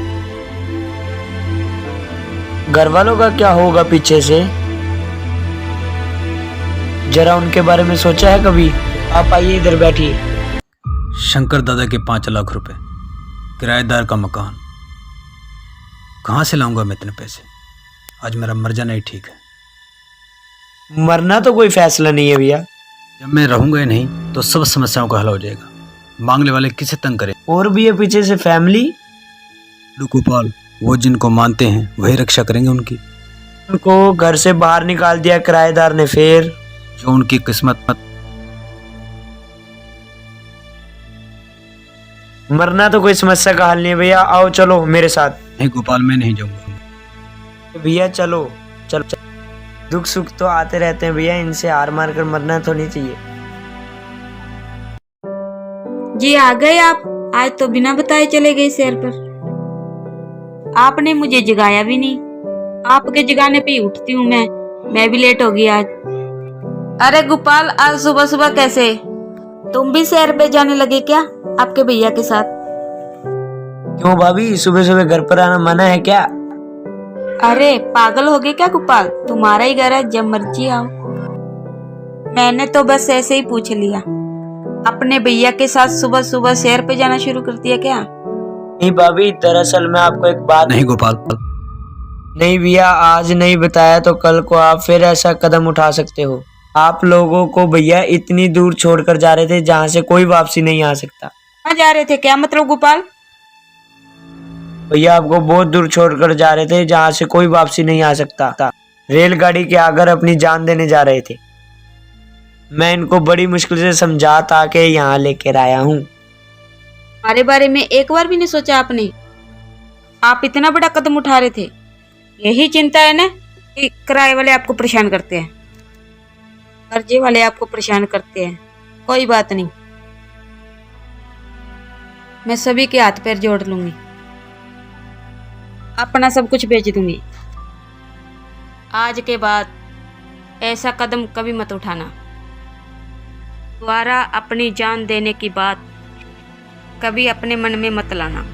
घर वालों का क्या होगा पीछे से, जरा उनके बारे में सोचा है कभी? आप आइए इधर बैठिए। शंकर दादा के 5 लाख रुपए, किराएदार का मकान, कहाँ से लाऊंगा मैं इतने पैसे? आज मेरा मर जाना ही ठीक है। मरना तो कोई फैसला नहीं है भैया। जब मैं रहूंगा ही नहीं तो सब समस्याओं का हल हो जाएगा। मांगने वाले किसे तंग करें? और भी है पीछे से फैमिली। गोपाल, वो जिनको मानते हैं वही रक्षा करेंगे उनकी। उनको घर से बाहर निकाल दिया किराएदार ने, फिर जो उनकी किस्मत। मरना तो कोई समस्या का हल नहीं है भैया। आओ चलो मेरे साथ। नहीं गोपाल, मैं नहीं जाऊंगा। भैया चलो चलो, दुख सुख तो आते रहते हैं भैया, इनसे हार मार कर मरना तो नहीं चाहिए। जी आ गए आप? आज तो बिना बताए चले गए शहर पर। आपने मुझे जगाया भी नहीं। आपके जगाने पे ही उठती हूँ मैं भी लेट हो गई आज। अरे गोपाल, आज सुबह सुबह कैसे? तुम भी शहर पे जाने लगे क्या आपके भैया के साथ? क्यों भाभी, सुबह सुबह घर पर आना मना है क्या? अरे पागल हो गए क्या गोपाल? तुम्हारा ही घर है, जब मर्जी आओ। मैंने तो बस ऐसे ही पूछ लिया। अपने भैया के साथ सुबह सुबह शहर पे जाना शुरू कर दिया क्या? नहीं भाभी, दरअसल मैं आपको एक बात। नहीं गोपाल। नहीं भैया, आज नहीं बताया तो कल को आप फिर ऐसा कदम उठा सकते हो। आप लोगों को भैया इतनी दूर छोड़कर जा रहे थे जहाँ से कोई वापसी नहीं आ सकता। कहाँ जा रहे थे? क्या मतलब गोपाल? भैया आपको बहुत दूर छोड़कर जा रहे थे जहाँ से कोई वापसी नहीं आ सकता। रेलगाड़ी के आकर अपनी जान देने जा रहे थे। मैं इनको बड़ी मुश्किल से समझा ताकि यहाँ लेकर आया हूँ। हमारे बारे में एक बार भी नहीं सोचा आपने? आप इतना बड़ा कदम उठा रहे थे। यही चिंता है ना कि किराए वाले आपको परेशान करते हैं, कर्जे वाले आपको परेशान करते हैं। कोई बात नहीं, मैं सभी के हाथ पैर जोड़ लूंगी, अपना सब कुछ बेच दूंगी। आज के बाद ऐसा कदम कभी मत उठाना। दोबारा अपनी जान देने की बात कभी अपने मन में मत लाना।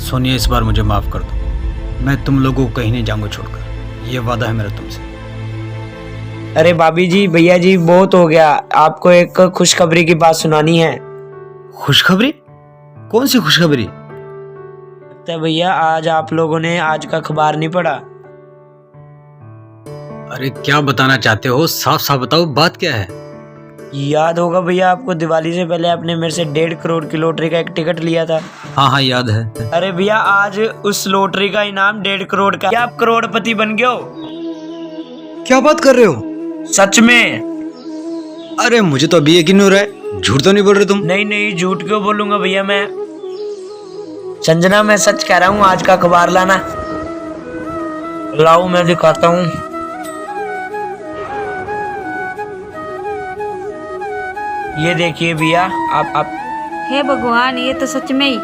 सोनिया, इस बार मुझे माफ कर दो। मैं तुम लोगों को कहीं नहीं जाऊंगा छोड़कर, ये वादा है मेरा तुमसे। अरे भाभी जी, भैया जी, बहुत हो गया। आपको एक खुशखबरी की बात सुनानी है। खुशखबरी? कौन सी खुशखबरी? लगता है भैया आज आप लोगों ने आज का अखबार नहीं पढ़ा। अरे क्या बताना चाहते हो? साफ साफ बताओ, बात क्या है? याद होगा भैया आपको, दिवाली से पहले आपने मेरे से 1.5 करोड़ की लॉटरी का एक टिकट लिया था। हाँ हाँ याद है। अरे भैया, आज उस लॉटरी का इनाम 1.5 करोड़ का। क्या आप करोड़पति बन गए हो? क्या बात कर रहे हो? सच में? अरे मुझे तो अभी यकीन हो रहा है। झूठ तो नहीं बोल रहे तुम? नहीं नहीं, झूठ क्यों बोलूंगा भैया मैं। संजना, मैं सच कह रहा हूँ। आज का अखबार लाना। लाओ मैं दिखाता हूँ। ये देखिए भैया, आप हे भगवान, ये तो सच में ही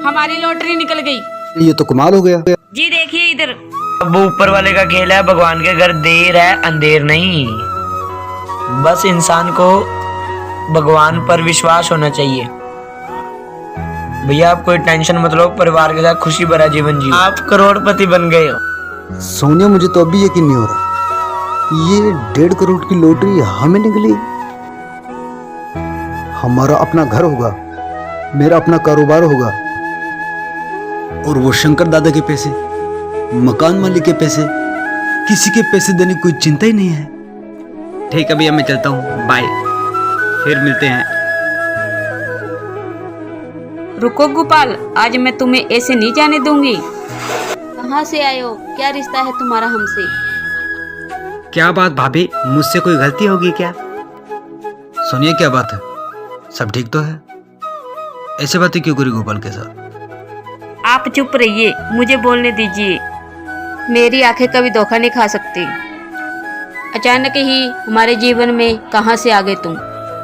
हमारी लॉटरी निकल गई। ये तो कमाल हो गया। जी देखिए इधर। अब ऊपर वाले का खेल है, भगवान के घर देर है अंधेर नहीं। बस इंसान को भगवान पर विश्वास होना चाहिए। भैया आप कोई टेंशन मत लो, परिवार के साथ खुशी भरा जीवन जियो। आप करोड़पति बन गए हो। सोनिया, मुझे तो अभी यकीन नहीं हो रहा। ये 1.5 करोड़ की लॉटरी हमें निकली। हमारा अपना घर होगा, मेरा अपना कारोबार होगा। और वो शंकर दादा के पैसे, मकान मालिक के पैसे, किसी के पैसे देने की कोई चिंता ही नहीं है। ठीक है भैया, मैं चलता हूँ, बाय, फिर मिलते हैं। रुको गोपाल, आज मैं तुम्हें ऐसे नहीं जाने दूंगी। कहाँ से आए हो? क्या रिश्ता है तुम्हारा हमसे? क्या बात भाभी, मुझसे कोई गलती होगी क्या? सुनिए, क्या बात है? सब ठीक तो है? ऐसे बातें क्यों करी गोपाल के साथ? आप चुप रहिए, मुझे बोलने दीजिए। मेरी आंखें कभी धोखा नहीं खा सकती। अचानक ही हमारे जीवन में कहाँ से आ गए तुम?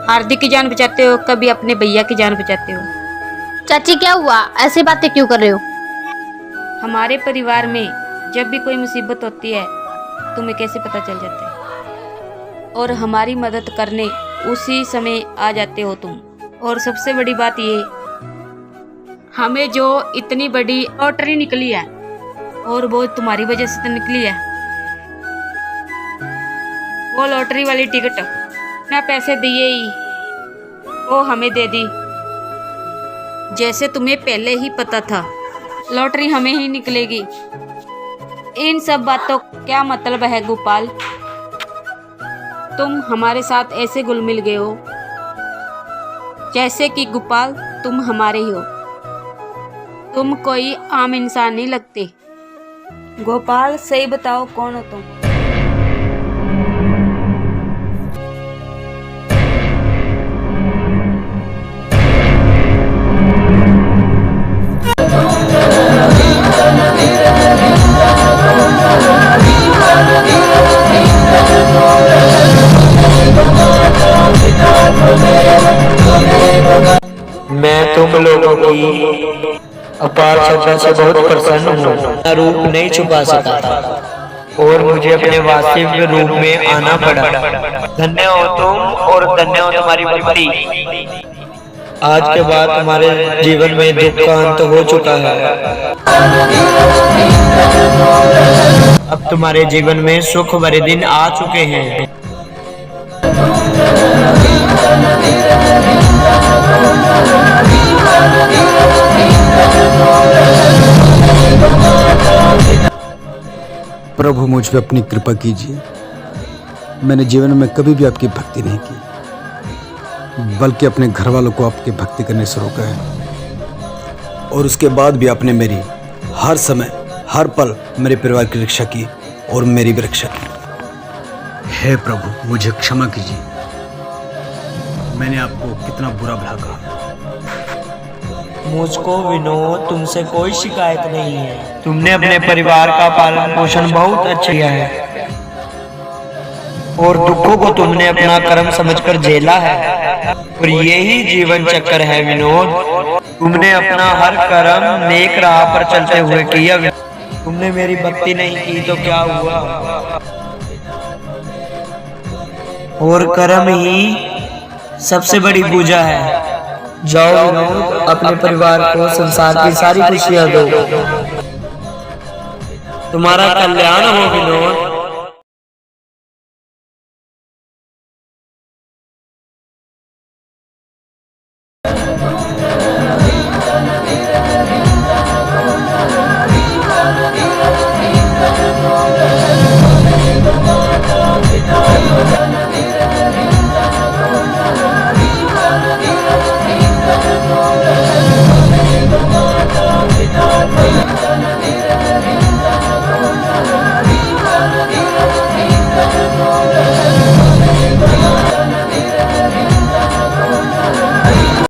हार्दिक की जान बचाते हो, कभी अपने भैया की जान बचाते हो। चाची क्या हुआ, ऐसी बातें क्यों कर रहे हो? हमारे परिवार में जब भी कोई मुसीबत होती है तुम्हें कैसे पता चल जाता है, और हमारी मदद करने उसी समय आ जाते हो तुम। और सबसे बड़ी बात ये, हमें जो इतनी बड़ी लॉटरी निकली है, और वो तुम्हारी वजह से तो निकली है। वो लॉटरी वाली टिकट ना पैसे दिए ही वो हमें दे दी, जैसे तुम्हें पहले ही पता था लॉटरी हमें ही निकलेगी। इन सब बातों का क्या मतलब है गोपाल? तुम हमारे साथ ऐसे घुल मिल गए हो जैसे कि गोपाल तुम हमारे ही हो। तुम कोई आम इंसान नहीं लगते। गोपाल सही बताओ, कौन हो तुम? मैं तुम लोगों की अपार श्रद्धा से बहुत प्रसन्न हूँ। अपना रूप नहीं छुपा सका था और मुझे अपने वास्तविक रूप में आना पड़ा। धन्य हो तुम और धन्य हो तुम्हारी भक्ति। आज के बाद तुम्हारे जीवन में दुख का अंत हो चुका है। अब तुम्हारे जीवन में सुख भरे दिन आ चुके हैं। प्रभु मुझ पे अपनी कृपा कीजिए। मैंने जीवन में कभी भी आपकी भक्ति नहीं की, बल्कि अपने घर वालों को आपकी भक्ति करने से रोका है। और उसके बाद भी आपने मेरी हर समय हर पल मेरे परिवार की रक्षा की और मेरी भी रक्षा की। हे प्रभु, मुझे क्षमा कीजिए, मैंने आपको कितना बुरा भला कहा। मुझको विनोद तुमसे कोई शिकायत नहीं है। तुमने अपने परिवार का पालन पोषण बहुत अच्छा किया है और दुखों को तुमने अपना कर्म समझकर झेला है, और यही जीवन चक्र है विनोद। तुमने अपना हर कर्म नेक राह पर चलते हुए किया। तुमने मेरी भक्ति नहीं की तो क्या हुआ? और कर्म ही सबसे बड़ी पूजा है। जाओ विनोद, अपने परिवार को संसार की सारी खुशियां दो। तुम्हारा कल्याण हो विनोद।